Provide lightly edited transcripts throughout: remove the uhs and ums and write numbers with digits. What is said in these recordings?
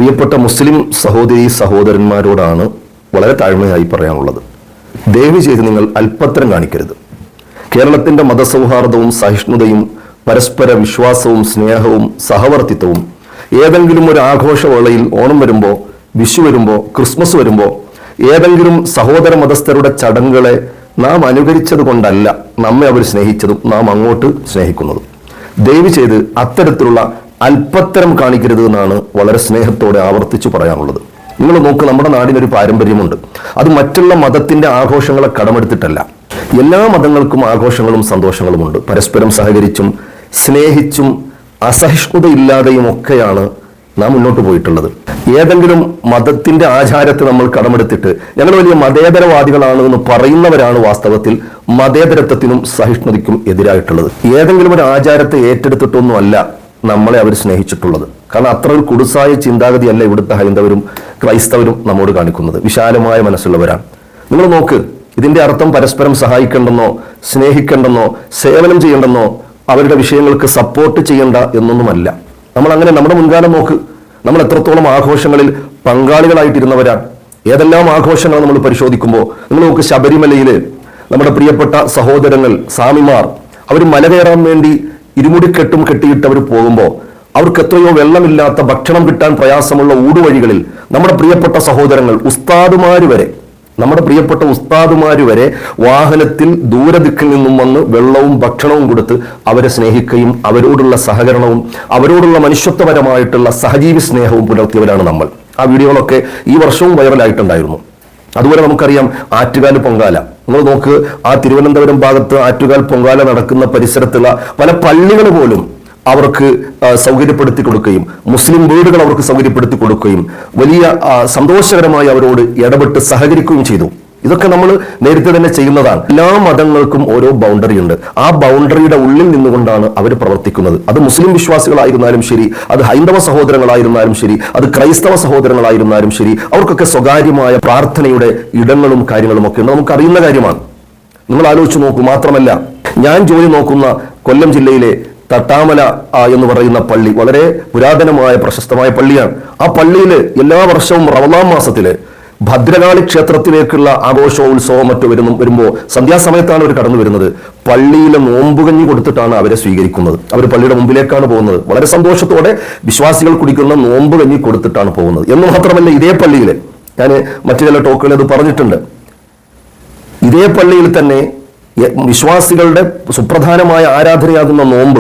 പ്രിയപ്പെട്ട മുസ്ലിം സഹോദരി സഹോദരന്മാരോടാണ് വളരെ താഴ്മയായി പറയാനുള്ളത്. ദയവ് ചെയ്ത് നിങ്ങൾ അല്പത്തരം കാണിക്കരുത്. കേരളത്തിന്റെ മതസൗഹാർദ്ദവും സഹിഷ്ണുതയും പരസ്പര വിശ്വാസവും സ്നേഹവും സഹവർത്തിത്വവും ഏതെങ്കിലും ഒരു ആഘോഷവേളയിൽ ഓണം വരുമ്പോൾ, വിഷു വരുമ്പോൾ, ക്രിസ്മസ് വരുമ്പോൾ ഏതെങ്കിലും സഹോദര മതസ്ഥരുടെ ചടങ്ങുകളെ നാം അനുകരിച്ചത് കൊണ്ടല്ല നമ്മെ അവർ സ്നേഹിച്ചതും നാം അങ്ങോട്ട് സ്നേഹിക്കുന്നതും. ദയവ് ചെയ്ത് അത്തരത്തിലുള്ള അല്പത്തരം കാണിക്കരുത് എന്നാണ് വളരെ സ്നേഹത്തോടെ ആവർത്തിച്ചു പറയാനുള്ളത്. നിങ്ങൾ നോക്ക്, നമ്മുടെ നാടിനൊരു പാരമ്പര്യമുണ്ട്. അത് മറ്റുള്ള മതത്തിന്റെ ആഘോഷങ്ങളെ കടമെടുത്തിട്ടല്ല. എല്ലാ മതങ്ങൾക്കും ആഘോഷങ്ങളും സന്തോഷങ്ങളുമുണ്ട്. പരസ്പരം സഹകരിച്ചും സ്നേഹിച്ചും അസഹിഷ്ണുതയില്ലാതെയും ഒക്കെയാണ് നാം മുന്നോട്ട് പോയിട്ടുള്ളത്. ഏതെങ്കിലും മതത്തിന്റെ ആചാരത്തെ നമ്മൾ കടമെടുത്തിട്ട് ഞങ്ങൾ വലിയ മതേതരവാദികളാണ് എന്ന് പറയുന്നവരാണ് വാസ്തവത്തിൽ മതേതരത്വത്തിനും സഹിഷ്ണുതയ്ക്കും എതിരായിട്ടുള്ളത്. ഏതെങ്കിലും ഒരു ആചാരത്തെ ഏറ്റെടുത്തിട്ടൊന്നുമല്ല നമ്മളെ അവർ സ്നേഹിച്ചിട്ടുള്ളത്. കാരണം അത്ര ഒരു കുടുസായ ചിന്താഗതിയല്ല ഇവിടുത്തെ ഹൈന്ദവരും ക്രൈസ്തവരും നമ്മോട് കാണിക്കുന്നത്. വിശാലമായ മനസ്സുള്ളവരാണ്. നിങ്ങൾ നോക്ക്, ഇതിന്റെ അർത്ഥം പരസ്പരം സഹായിക്കേണ്ടെന്നോ സ്നേഹിക്കേണ്ടെന്നോ സേവനം ചെയ്യേണ്ടെന്നോ അവരുടെ വിഷയങ്ങൾക്ക് സപ്പോർട്ട് ചെയ്യേണ്ട എന്നൊന്നുമല്ല. നമ്മൾ അങ്ങനെ നമ്മുടെ മുൻകാലം നോക്ക്, നമ്മൾ എത്രത്തോളം ആഘോഷങ്ങളിൽ പങ്കാളികളായിട്ടിരുന്നവരാണ്. ഏതെല്ലാം ആഘോഷങ്ങൾ നമ്മൾ പരിശോധിക്കുമ്പോൾ നിങ്ങൾ നോക്ക്, ശബരിമലയില് നമ്മുടെ പ്രിയപ്പെട്ട സഹോദരങ്ങൾ സ്വാമിമാർ അവർ മല കയറാൻ വേണ്ടി ഇരുമുടിക്കെട്ടും കെട്ടിയിട്ട് അവർ പോകുമ്പോൾ അവർക്ക് എത്രയോ വെള്ളമില്ലാത്ത, ഭക്ഷണം കിട്ടാൻ പ്രയാസമുള്ള ഊടുവഴികളിൽ നമ്മുടെ പ്രിയപ്പെട്ട സഹോദരങ്ങൾ നമ്മുടെ പ്രിയപ്പെട്ട ഉസ്താദുമാര് വരെ വാഹനത്തിൽ ദൂരദിക്കിൽ നിന്നും വന്ന് വെള്ളവും ഭക്ഷണവും കൊടുത്ത് അവരെ സ്നേഹിക്കുകയും അവരോടുള്ള സഹകരണവും അവരോടുള്ള മനുഷ്യത്വപരമായിട്ടുള്ള സഹജീവി സ്നേഹവും പുലർത്തിയവരാണ് നമ്മൾ. ആ വീഡിയോകളൊക്കെ ഈ വർഷവും വൈറലായിട്ടുണ്ടായിരുന്നു. അതുപോലെ നമുക്കറിയാം ആറ്റുകാൽ പൊങ്കാല. നിങ്ങൾ നോക്ക്, ആ തിരുവനന്തപുരം ഭാഗത്ത് ആറ്റുകാൽ പൊങ്കാല നടക്കുന്ന പരിസരത്തുള്ള പല പള്ളികൾ പോലും അവർക്ക് സൗകര്യപ്പെടുത്തി കൊടുക്കുകയും മുസ്ലിം വീടുകൾ അവർക്ക് സൗകര്യപ്പെടുത്തി കൊടുക്കുകയും വലിയ സന്തോഷകരമായി അവരോട് ഇടപെട്ട് സഹകരിക്കുകയും ചെയ്തു. ഇതൊക്കെ നമ്മൾ നേരത്തെ തന്നെ ചെയ്യുന്നതാണ്. എല്ലാ മതങ്ങൾക്കും ഓരോ ബൗണ്ടറി ഉണ്ട്. ആ ബൗണ്ടറിയുടെ ഉള്ളിൽ നിന്നുകൊണ്ടാണ് അവർ പ്രവർത്തിക്കുന്നത്. അത് മുസ്ലിം വിശ്വാസികളായിരുന്നാലും ശരി, അത് ഹൈന്ദവ സഹോദരങ്ങളായിരുന്നാലും ശരി, അത് ക്രൈസ്തവ സഹോദരങ്ങളായിരുന്നാലും ശരി, അവർക്കൊക്കെ സ്വകാര്യമായ പ്രാർത്ഥനയുടെ ഇടങ്ങളും കാര്യങ്ങളും ഒക്കെ ഉണ്ട്. നമുക്കറിയുന്ന കാര്യമാണ്. നിങ്ങൾ ആലോചിച്ച് നോക്കൂ. മാത്രമല്ല, ഞാൻ ജോലി നോക്കുന്ന കൊല്ലം ജില്ലയിലെ തട്ടാമല എന്ന് പറയുന്ന പള്ളി വളരെ പുരാതനമായ പ്രശസ്തമായ പള്ളിയാണ്. ആ പള്ളിയിൽ എല്ലാ വർഷവും റമദാൻ മാസത്തില് ഭദ്രകാളി ക്ഷേത്രത്തിലേക്കുള്ള ആഘോഷോത്സവം മറ്റോ വരുമ്പോൾ സന്ധ്യാസമയത്താണ് അവർ കടന്നു വരുന്നത്. പള്ളിയിലെ നോമ്പുകഞ്ഞി കൊടുത്തിട്ടാണ് അവരെ സ്വീകരിക്കുന്നത്. അവർ പള്ളിയുടെ മുമ്പിലേക്കാണ് പോകുന്നത്. വളരെ സന്തോഷത്തോടെ വിശ്വാസികൾ കുടിക്കുന്ന നോമ്പുകഞ്ഞി കൊടുത്തിട്ടാണ് പോകുന്നത്. എന്ന് മാത്രമല്ല, ഇതേ പള്ളിയിൽ ഞാൻ മറ്റു ചില ടോക്കുകളിൽ അത് പറഞ്ഞിട്ടുണ്ട്. ഇതേ പള്ളിയിൽ തന്നെ വിശ്വാസികളുടെ സുപ്രധാനമായ ആരാധനയാകുന്ന നോമ്പ്,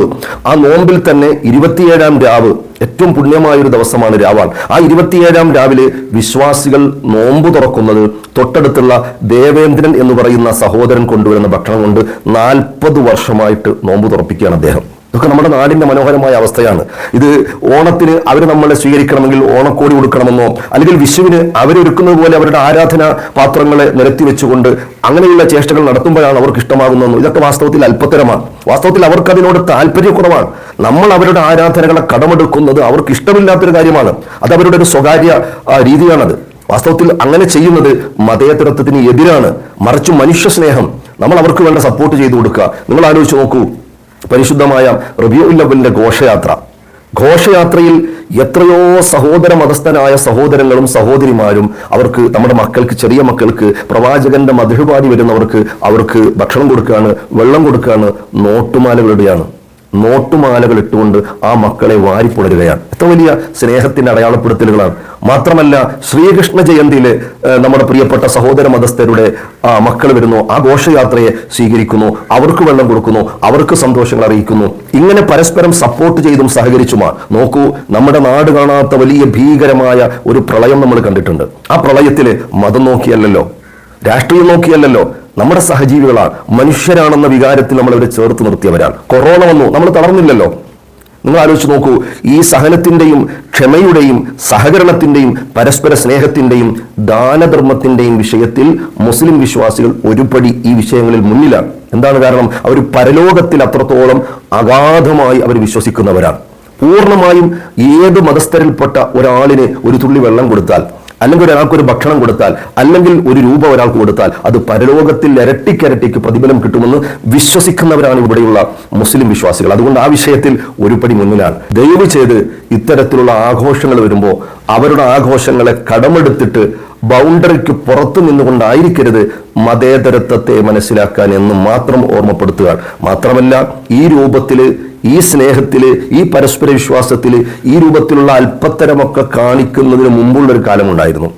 ആ നോമ്പിൽ തന്നെ 27-ാം രാവ് ഏറ്റവും പുണ്യമായ ഒരു ദിവസമാണ് രാവാൻ. ആ 27-ാം രാവിലെ വിശ്വാസികൾ നോമ്പ് തുറക്കുന്നത് തൊട്ടടുത്തുള്ള ദേവേന്ദ്രൻ എന്ന് പറയുന്ന സഹോദരൻ കൊണ്ടുവരുന്ന ഭക്ഷണം കൊണ്ട് 40 വർഷമായിട്ട് നോമ്പ് തുറപ്പിക്കുകയാണ് അദ്ദേഹം. ഇതൊക്കെ നമ്മുടെ നാടിന്റെ മനോഹരമായ അവസ്ഥയാണ്. ഇത് ഓണത്തിന് അവർ നമ്മളെ സ്വീകരിക്കണമെങ്കിൽ ഓണക്കോടി കൊടുക്കണമെന്നോ, അല്ലെങ്കിൽ വിഷുവിന് അവരൊരുക്കുന്നത് പോലെ അവരുടെ ആരാധന പാത്രങ്ങളെ നിരത്തി വെച്ചുകൊണ്ട് അങ്ങനെയുള്ള ചേഷ്ടകൾ നടത്തുമ്പോഴാണ് അവർക്ക് ഇഷ്ടമാകുന്നതെന്നോ, ഇതൊക്കെ വാസ്തവത്തിൽ അല്പത്തരമാണ്. വാസ്തവത്തിൽ അവർക്ക് അതിനോട് താല്പര്യക്കുറവാണ്. നമ്മൾ അവരുടെ ആരാധനകളെ കടമെടുക്കുന്നത് അവർക്ക് ഇഷ്ടമില്ലാത്തൊരു കാര്യമാണ്. അത് അവരുടെ ഒരു സ്വകാര്യ രീതിയാണത്. വാസ്തവത്തിൽ അങ്ങനെ ചെയ്യുന്നത് മതേതരത്വത്തിന് എതിരാണ്. മറിച്ച് മനുഷ്യ സ്നേഹം, നമ്മൾ അവർക്ക് വേണ്ട സപ്പോർട്ട് ചെയ്തു കൊടുക്കുക. നിങ്ങൾ ആലോചിച്ച് നോക്കൂ, പരിശുദ്ധമായ റബീഉൽ അവ്വലിന്റെ ഘോഷയാത്രയിൽ എത്രയോ സഹോദര മതസ്ഥനായ സഹോദരങ്ങളും സഹോദരിമാരും അവർക്ക്, നമ്മുടെ മക്കൾക്ക്, ചെറിയ മക്കൾക്ക് പ്രവാചകന്റെ മധുപാടി വരുന്നവർക്ക് അവർക്ക് ഭക്ഷണം കൊടുക്കുകയാണ്, വെള്ളം കൊടുക്കുകയാണ്, നോട്ടുമാലകൾ ഇട്ടുകൊണ്ട് ആ മക്കളെ വാരിപ്പുണരുകയാണ്. എത്ര വലിയ സ്നേഹത്തിന്റെ അടയാളപ്പെടുത്തലുകളാണ്. മാത്രമല്ല, ശ്രീകൃഷ്ണ ജയന്തിയില് നമ്മുടെ പ്രിയപ്പെട്ട സഹോദര മതസ്ഥരുടെ മക്കൾ വരുന്നു, ആ ഘോഷയാത്രയെ സ്വീകരിക്കുന്നു, അവർക്ക് വെള്ളം കൊടുക്കുന്നു, അവർക്ക് സന്തോഷങ്ങൾ അറിയിക്കുന്നു. ഇങ്ങനെ പരസ്പരം സപ്പോർട്ട് ചെയ്തും സഹകരിച്ചുമാണ്. നോക്കൂ, നമ്മുടെ നാട് കാണാത്ത വലിയ ഭീകരമായ ഒരു പ്രളയം നമ്മൾ കണ്ടിട്ടുണ്ട്. ആ പ്രളയത്തില് മതം നോക്കിയല്ലല്ലോ, രാഷ്ട്രീയം നോക്കിയല്ലല്ലോ, നമ്മുടെ സഹജീവികളാണ്, മനുഷ്യരാണെന്ന വികാരത്തിൽ നമ്മൾ അവരെ ചേർത്ത് നിർത്തിയവരാണ്. കൊറോണ വന്നു, നമ്മൾ തളർന്നില്ലല്ലോ. നിങ്ങൾ ആലോചിച്ച് നോക്കൂ, ഈ സഹനത്തിന്റെയും ക്ഷമയുടെയും സഹകരണത്തിന്റെയും പരസ്പര സ്നേഹത്തിന്റെയും ദാനധർമ്മത്തിന്റെയും വിഷയത്തിൽ മുസ്ലിം വിശ്വാസികൾ ഒരുപടി ഈ വിഷയങ്ങളിൽ മുന്നിലാണ്. എന്താണ് കാരണം? അവർ പരലോകത്തിൽ അത്രത്തോളം അഗാധമായി അവർ വിശ്വസിക്കുന്നവരാണ്. പൂർണ്ണമായും ഏത് മതസ്ഥരിൽപ്പെട്ട ഒരാളിന് ഒരു തുള്ളി വെള്ളം കൊടുത്താൽ അല്ലെങ്കിൽ ഒരാൾക്കൊരു ഭക്ഷണം കൊടുത്താൽ, അല്ലെങ്കിൽ ഒരു രൂപ ഒരാൾക്ക് കൊടുത്താൽ അത് പരലോകത്തിൽ ഇരട്ടിക്കിരട്ടിക്ക് പ്രതിഫലം കിട്ടുമെന്ന് വിശ്വസിക്കുന്നവരാണ് ഇവിടെയുള്ള മുസ്ലിം വിശ്വാസികൾ. അതുകൊണ്ട് ആ വിഷയത്തിൽ ഒരു പടി മുന്നിലാണ്. ദയവ് ചെയ്ത് ഇത്തരത്തിലുള്ള ആഘോഷങ്ങൾ വരുമ്പോൾ അവരുടെ ആഘോഷങ്ങളെ കടമെടുത്തിട്ട് ബൗണ്ടറിക്ക് പുറത്തു നിന്നുകൊണ്ടായിരിക്കരുത് മതേതരത്വത്തെ മനസ്സിലാക്കാൻ എന്ന് മാത്രം ഓർമ്മപ്പെടുത്തുക. മാത്രമല്ല, ഈ രൂപത്തില്, ഈ സ്നേഹത്തില്, ഈ പരസ്പര വിശ്വാസത്തില് ഈ രൂപത്തിലുള്ള അല്പത്തരമൊക്കെ കാണിക്കുന്നതിന് മുമ്പുള്ളൊരു കാലമുണ്ടായിരുന്നു.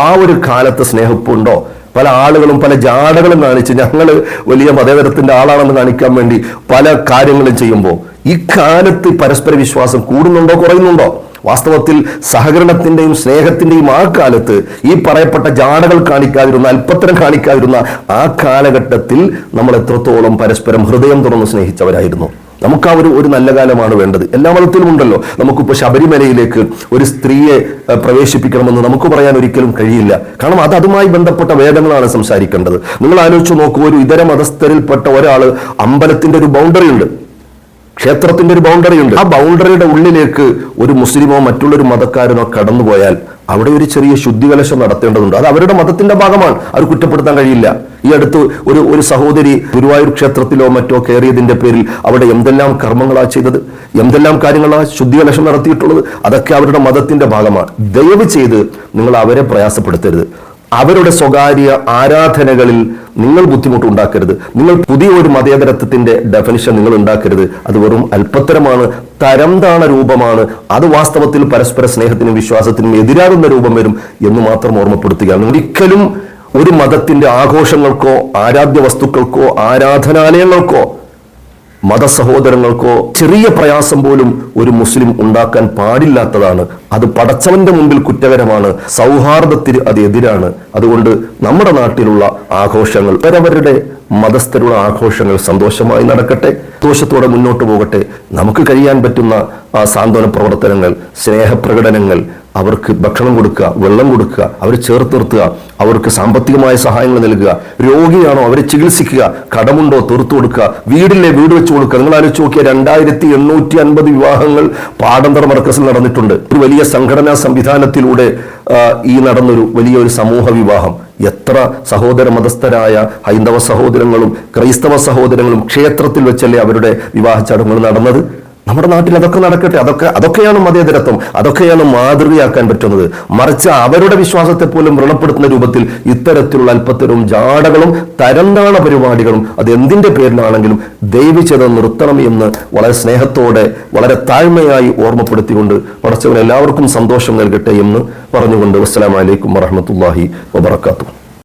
ആ ഒരു കാലത്ത് സ്നേഹപ്പുണ്ടോ? പല ആളുകളും പല ജാടകളും കാണിച്ച് ഞങ്ങൾ വലിയ മതേതരത്തിന്റെ ആളാണെന്ന് കാണിക്കാൻ വേണ്ടി പല കാര്യങ്ങളും ചെയ്യുമ്പോൾ ഈ കാലത്ത് പരസ്പര വിശ്വാസം കൂടുന്നുണ്ടോ, കുറയുന്നുണ്ടോ? വാസ്തവത്തിൽ സഹകരണത്തിന്റെയും സ്നേഹത്തിന്റെയും ആ കാലത്ത് ഈ പറയപ്പെട്ട ജാടകൾ കാണിക്കാതിരുന്ന, അല്പത്തരം കാണിക്കാതിരുന്ന ആ കാലഘട്ടത്തിൽ നമ്മൾ എത്രത്തോളം പരസ്പരം ഹൃദയം തുറന്ന് സ്നേഹിച്ചവരായിരുന്നു. നമുക്ക് ആ ഒരു നല്ല കാലമാണ് വേണ്ടത്. എല്ലാ മതത്തിലും ഉണ്ടല്ലോ. നമുക്കിപ്പോൾ ശബരിമലയിലേക്ക് ഒരു സ്ത്രീയെ പ്രവേശിപ്പിക്കണമെന്ന് നമുക്ക് പറയാൻ ഒരിക്കലും കഴിയില്ല. കാരണം അതുമായി ബന്ധപ്പെട്ട വേദങ്ങളാണ് സംസാരിക്കേണ്ടത്. നിങ്ങൾ ആലോചിച്ച് നോക്കൂ, ഒരു ഇതര മതസ്ഥരിൽപ്പെട്ട ഒരാള് അമ്പലത്തിന്റെ ഒരു ബൗണ്ടറി ഉണ്ട്, ക്ഷേത്രത്തിന്റെ ഒരു ബൗണ്ടറി ഉണ്ട്. ആ ബൗണ്ടറിയുടെ ഉള്ളിലേക്ക് ഒരു മുസ്ലിമോ മറ്റുള്ളൊരു മതക്കാരനോ കടന്നുപോയാൽ അവിടെ ഒരു ചെറിയ ശുദ്ധികലശം നടത്തേണ്ടതുണ്ട്. അത് അവരുടെ മതത്തിന്റെ ഭാഗമാണ്, അത് കുറ്റപ്പെടുത്താൻ കഴിയില്ല. ഈ അടുത്ത് ഒരു സഹോദരി ഗുരുവായൂർ ക്ഷേത്രത്തിലോ മറ്റോ കയറിയതിന്റെ പേരിൽ അവിടെ എന്തെല്ലാം കർമ്മങ്ങളാ ചെയ്തത്, എന്തെല്ലാം കാര്യങ്ങളാ ശുദ്ധികലശം നടത്തിയിട്ടുള്ളത്, അതൊക്കെ അവരുടെ മതത്തിന്റെ ഭാഗമാണ്. ദയവ് ചെയ്ത് നിങ്ങൾ അവരെ പ്രയാസപ്പെടുത്തരുത്. അവരുടെ സ്വകാര്യ ആരാധനകളിൽ നിങ്ങൾ ബുദ്ധിമുട്ടുണ്ടാക്കരുത്. നിങ്ങൾ പുതിയ ഒരു മതേതരത്വത്തിന്റെ ഡെഫിനിഷൻ നിങ്ങൾ ഉണ്ടാക്കരുത്. അത് വെറും അല്പത്തരമാണ്, തരംതാണ രൂപമാണ്. അത് വാസ്തവത്തിൽ പരസ്പര സ്നേഹത്തിനും വിശ്വാസത്തിനും എതിരാകുന്ന രൂപം വരും എന്ന് മാത്രം ഓർമ്മപ്പെടുത്തുകയാണ്. ഒരിക്കലും ഒരു മതത്തിന്റെ ആഘോഷങ്ങൾക്കോ ആരാധ്യ വസ്തുക്കൾക്കോ ആരാധനാലയങ്ങൾക്കോ മതസഹോദരങ്ങൾക്കോ ചെറിയ പ്രയാസം പോലും ഒരു മുസ്ലിം ഉണ്ടാക്കാൻ പാടില്ലാത്തതാണ്. അത് പടച്ചവന്റെ മുമ്പിൽ കുറ്റകരമാണ്, സൗഹാർദ്ദത്തിന് അത് എതിരാണ്. അതുകൊണ്ട് നമ്മുടെ നാട്ടിലുള്ള ആഘോഷങ്ങൾ, അവരവരുടെ മതസ്ഥരുടെ ആഘോഷങ്ങൾ സന്തോഷമായി നടക്കട്ടെ, സന്തോഷത്തോടെ മുന്നോട്ട് പോകട്ടെ. നമുക്ക് കഴിയാൻ പറ്റുന്ന സാന്ത്വന പ്രവർത്തനങ്ങൾ, സ്നേഹപ്രകടനങ്ങൾ, അവർക്ക് ഭക്ഷണം കൊടുക്കുക, വെള്ളം കൊടുക്കുക, അവരെ ചേർത്ത് നിർത്തുക, അവർക്ക് സാമ്പത്തികമായ സഹായങ്ങൾ നൽകുക, രോഗിയാണോ അവരെ ചികിത്സിക്കുക, കടമുണ്ടോ തീർത്തു കൊടുക്കുക, വീടില്ലേ വീട് വെച്ച് കൊടുക്കുക. നിങ്ങൾ ആലോചിച്ച് നോക്കിയ 2850 വിവാഹങ്ങൾ പാടന്തറ മർക്കസിൽ നടന്നിട്ടുണ്ട്. ഒരു വലിയ സംഘടനാ സംവിധാനത്തിലൂടെ ഈ നടന്നൊരു വലിയൊരു സമൂഹ വിവാഹം. എത്ര സഹോദര മതസ്ഥരായ ഹൈന്ദവ സഹോദരങ്ങളും ക്രൈസ്തവ സഹോദരങ്ങളും ക്ഷേത്രത്തിൽ വെച്ചല്ലേ അവരുടെ വിവാഹ ചടങ്ങുകൾ നടന്നത്. നമ്മുടെ നാട്ടിൽ അതൊക്കെ നടക്കട്ടെ. അതൊക്കെയാണ് മതേതരത്വം, അതൊക്കെയാണ് മാതൃകയാക്കാൻ പറ്റുന്നത്. മറിച്ച് അവരുടെ വിശ്വാസത്തെ പോലും വ്രണപ്പെടുത്തുന്ന രൂപത്തിൽ ഇത്തരത്തിലുള്ള അല്പത്തരവും ജാടകളും തരംതാണ പരിപാടികളും അത് എന്തിന്റെ പേരിലാണെങ്കിലും ദയവ് ചെയ്ത് നിർത്തണം എന്ന് വളരെ സ്നേഹത്തോടെ വളരെ താഴ്മയായി ഓർമ്മപ്പെടുത്തിക്കൊണ്ട് പടച്ചവൻ എല്ലാവർക്കും സന്തോഷം നൽകട്ടെ എന്ന് പറഞ്ഞുകൊണ്ട് അസ്സലാമു അലൈക്കും വറഹ്മത്തുള്ളാഹി വബറകാതുഹു.